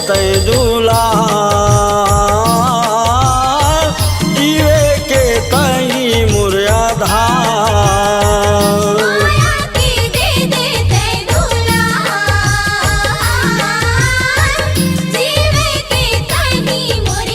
तै दूल्हा जीवे के तई मोर आधार। माया के दे तै दूल्हा जीवे के तई मोर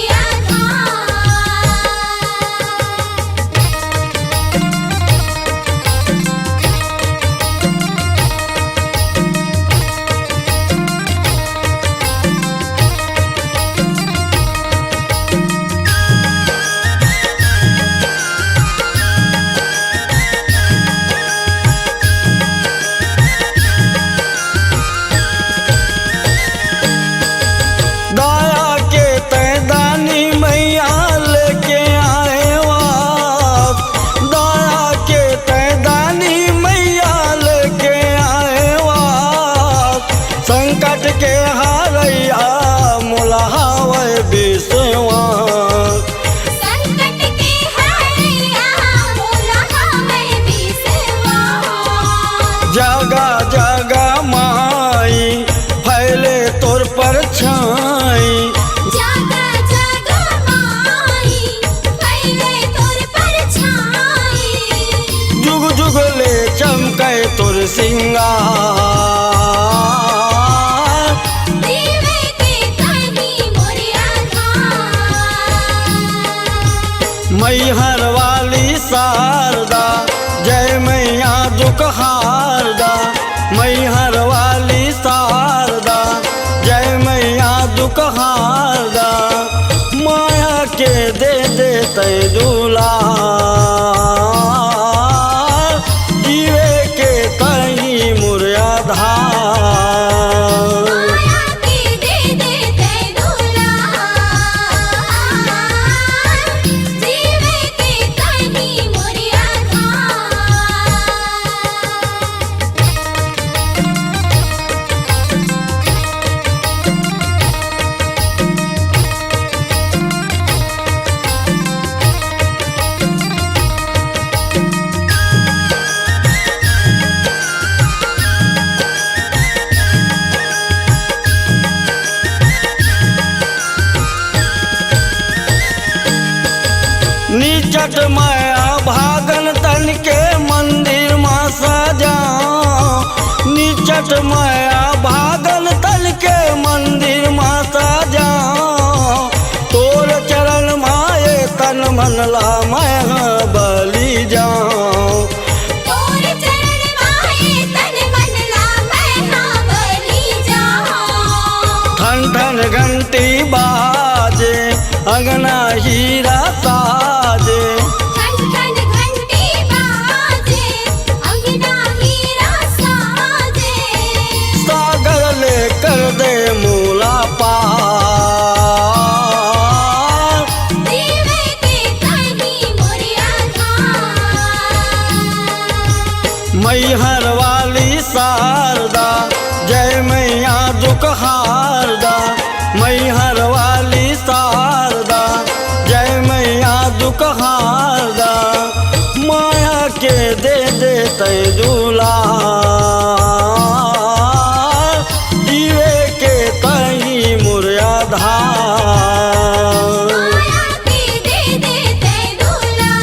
दया के तै दानी मैया लेके आए वास। दया के तै दानी मैया लेके आए वास। संकट के हारैया मुलाहावे विश्वास। संकट के हारैया मुलाहावे विश्वास। जगा जगा माई फैले तोर परछाई। जगा जगा माई फैले तोर परछाई। जुग जुग ले चमकै तोर सिंगार। जीवे के तई मोर आधार। मैहर वाली शारदा जय मैया दुख हारदा। मैहर वाली शारदा जय मैया दुख हारदा। माया के दे तै दूल्हा जीवे के तई मोर आधार। माया के दे तै दूल्हा जीवे के तई मोर निचट माया भागन तन के मंदिर माँ सजाओ। निचट माया भागन तन के मंदिर माँ सजाओ। तोर चरण माए तन मन ला मैं बलि जाऊं। तोर चरण माए तन मन ला मैं बलि जाऊं। ठन ठन घंटी बाजे अंगना हीरा साजे। ठन ठन घंटी बाजे अंगना हीरा साजे। सागर लेकर दे मूला पार। जीवे के तई मोर आधार। मैहर वाली शारदा जय मैया दुख हारदा। मैहर वाली शारदा जय मैया दुख हारदा। माया के दे तै दूल्हा जीवे के तई मोर आधार। माया के दे तै दूल्हा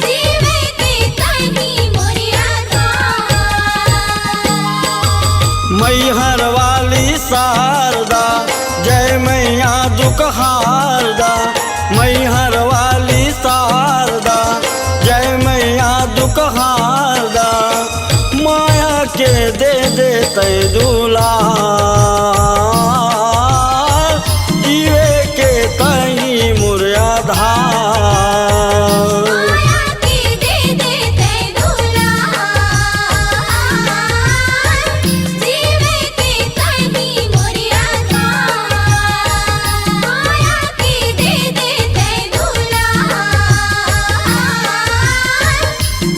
जीवे के तई मोर आधार। मैहर वाली शारदा जय मैया दुख हारदा। मैहर वाली शारदा जय मैया दुख हारदा। माया के दे तै दूल्हा जीवे के तई मोर आधार। माया के दे तै दूल्हा जीवे के तई मोर आधार। माया के दे तै दूल्हा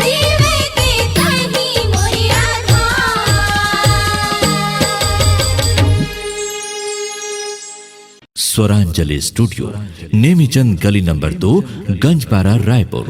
जीवे के तई मोर आधार। स्वरांजलि स्टूडियो, नेमीचंद गली नंबर 2, गंजपारा, रायपुर।